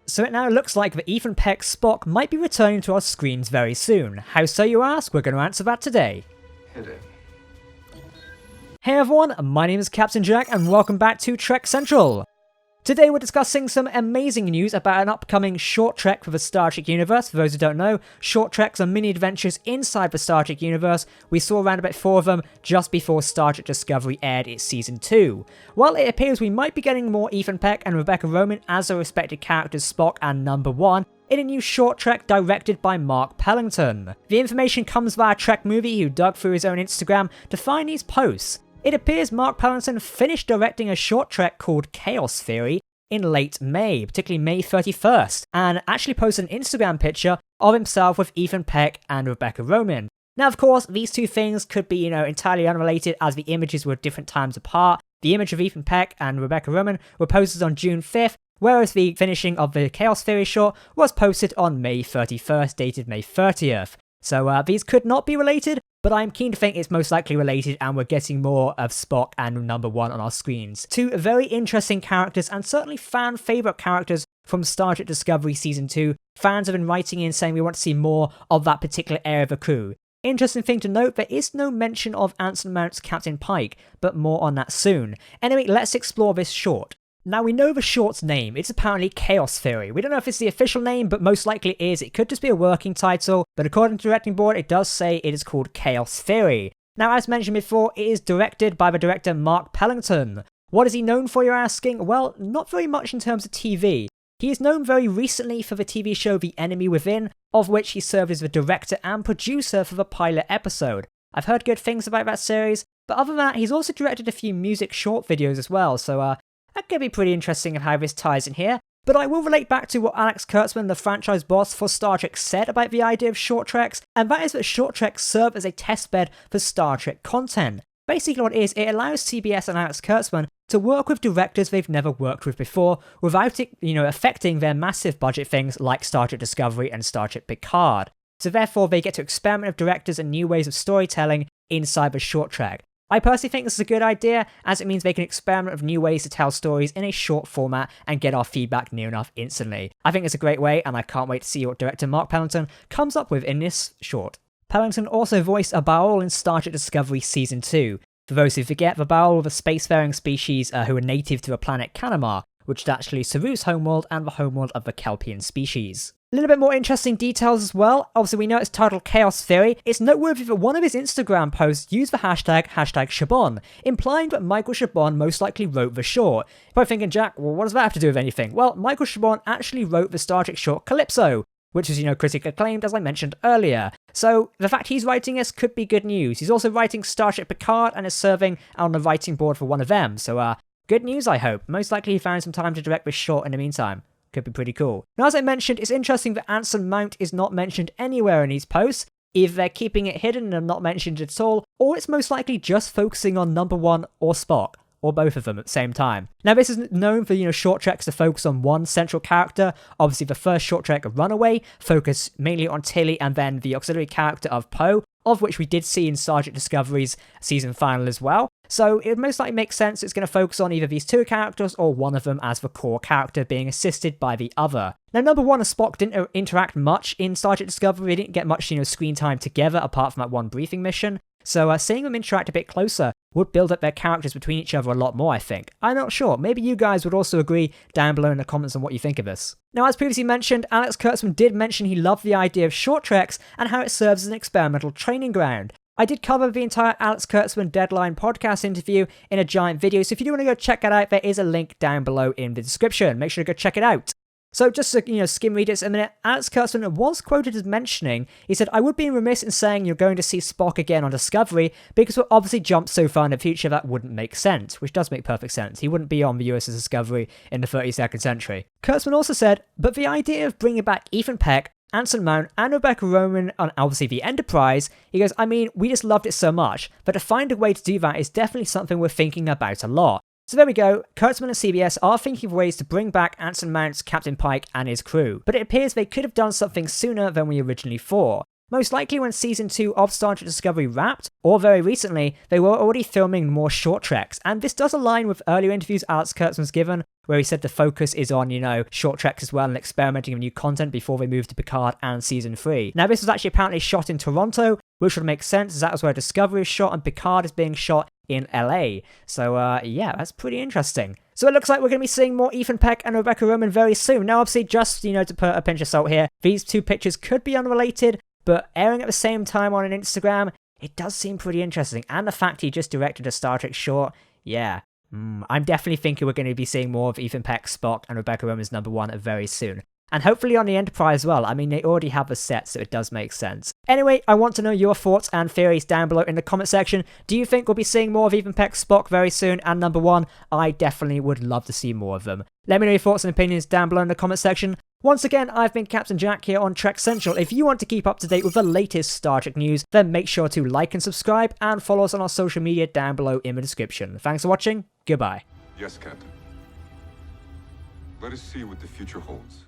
So it now looks like that Ethan Peck's Spock might be returning to our screens very soon. How so, you ask? We're going to answer that today. Hit it. Hey everyone, my name is Captain Jack and welcome back to Trek Central. Today we're discussing some amazing news about an upcoming short trek for the Star Trek universe. For those who don't know, short treks are mini adventures inside the Star Trek universe. We saw around about 4 of them just before Star Trek Discovery aired its Season 2. Well, it appears we might be getting more Ethan Peck and Rebecca Romijn as their respective characters Spock and Number 1 in a new short trek directed by Mark Pellington. The information comes via Trek Movie, who dug through his own Instagram to find these posts. It appears Mark Pellington finished directing a short trek called Chaos Theory in late May, particularly May 31st, and actually posted an Instagram picture of himself with Ethan Peck and Rebecca Romijn. Now, of course, these two things could be, entirely unrelated as the images were different times apart. The image of Ethan Peck and Rebecca Romijn were posted on June 5th, whereas the finishing of the Chaos Theory short was posted on May 31st, dated May 30th. So these could not be related, but I'm keen to think it's most likely related and we're getting more of Spock and Number 1 on our screens. Two very interesting characters and certainly fan favourite characters from Star Trek Discovery Season 2. Fans have been writing in saying we want to see more of that particular area of the crew. Interesting thing to note, there is no mention of Anson Mount's Captain Pike, but more on that soon. Anyway, let's explore this short. Now, we know the short's name. It's apparently Chaos Theory. We don't know if it's the official name, but most likely it is. It could just be a working title, but according to the directing board, it does say it is called Chaos Theory. Now, as mentioned before, it is directed by the director Mark Pellington. What is he known for, you're asking? Well, not very much in terms of TV. He is known very recently for the TV show The Enemy Within, of which he served as the director and producer for the pilot episode. I've heard good things about that series, but other than that, he's also directed a few music short videos as well, so that could be pretty interesting of how this ties in here, but I will relate back to what Alex Kurtzman, the franchise boss for Star Trek, said about the idea of short treks, and that is that short treks serve as a testbed for Star Trek content. Basically what it is, it allows CBS and Alex Kurtzman to work with directors they've never worked with before, without it, affecting their massive budget things like Star Trek Discovery and Star Trek Picard. So therefore they get to experiment with directors and new ways of storytelling inside the short trek. I personally think this is a good idea, as it means they can experiment with new ways to tell stories in a short format and get our feedback near enough instantly. I think it's a great way, and I can't wait to see what director Mark Pellington comes up with in this short. Pellington also voiced a Baul in Star Trek Discovery Season 2. For those who forget, the Baul were the spacefaring species who were native to the planet Canamar, which is actually Saru's homeworld and the homeworld of the Kelpian species. A little bit more interesting details as well. Obviously, we know it's titled Chaos Theory. It's noteworthy that one of his Instagram posts used the hashtag Chabon, implying that Michael Chabon most likely wrote the short. You're probably thinking, Jack, well, what does that have to do with anything? Well, Michael Chabon actually wrote the Star Trek short Calypso, which is, critically acclaimed, as I mentioned earlier. So the fact he's writing this could be good news. He's also writing Star Trek Picard and is serving on the writing board for one of them. So, good news, I hope. Most likely he found some time to direct this short in the meantime. Could be pretty cool. Now, as I mentioned, it's interesting that Anson Mount is not mentioned anywhere in these posts. Either they're keeping it hidden and not mentioned at all, or it's most likely just focusing on Number 1 or Spock, or both of them at the same time. Now, this is known for, short treks to focus on one central character. Obviously, the first short trek, Runaway, focused mainly on Tilly and then the auxiliary character of Poe, of which we did see in Star Trek Discovery's season final as well. So it would most likely make sense it's going to focus on either these two characters or one of them as the core character being assisted by the other. Now, Number 1 and Spock didn't interact much in Star Trek Discovery. They didn't get much, screen time together apart from that one briefing mission. So seeing them interact a bit closer would build up their characters between each other a lot more, I think. I'm not sure. Maybe you guys would also agree down below in the comments on what you think of this. Now, as previously mentioned, Alex Kurtzman did mention he loved the idea of short treks and how it serves as an experimental training ground. I did cover the entire Alex Kurtzman Deadline podcast interview in a giant video, so if you do want to go check that out, there is a link down below in the description. Make sure to go check it out. So just to, skim read it a minute, Alex Kurtzman was quoted as mentioning, he said, "I would be remiss in saying you're going to see Spock again on Discovery, because we'll obviously jump so far in the future that wouldn't make sense," which does make perfect sense. He wouldn't be on the USS Discovery in the 32nd century. Kurtzman also said, "But the idea of bringing back Ethan Peck, Anson Mount, and Rebecca Romijn on obviously the Enterprise," he goes, "I mean, we just loved it so much, but to find a way to do that is definitely something we're thinking about a lot." So there we go, Kurtzman and CBS are thinking of ways to bring back Anson Mount's Captain Pike and his crew, but it appears they could have done something sooner than we originally thought. most likely when Season 2 of Star Trek Discovery wrapped, or very recently, they were already filming more short treks, and this does align with earlier interviews Alex Kurtzman's given, where he said the focus is on, short treks as well and experimenting with new content before they move to Picard and Season 3. Now, this was actually apparently shot in Toronto, which would make sense as that was where Discovery is shot and Picard is being shot in LA. So, yeah, that's pretty interesting. So it looks like we're going to be seeing more Ethan Peck and Rebecca Roman very soon. Now, obviously, just, to put a pinch of salt here, these two pictures could be unrelated, but airing at the same time on an Instagram, it does seem pretty interesting. And the fact he just directed a Star Trek short, yeah. I'm definitely thinking we're going to be seeing more of Ethan Peck, Spock, and Rebecca Roman's number 1 very soon. And hopefully on the Enterprise as well. I mean, they already have the set, so it does make sense. Anyway, I want to know your thoughts and theories down below in the comment section. Do you think we'll be seeing more of Ethan Peck, Spock very soon? And number 1, I definitely would love to see more of them. Let me know your thoughts and opinions down below in the comment section. Once again, I've been Captain Jack here on Trek Central. If you want to keep up to date with the latest Star Trek news, then make sure to like and subscribe and follow us on our social media down below in the description. Thanks for watching. Goodbye. Yes, Captain. Let us see what the future holds.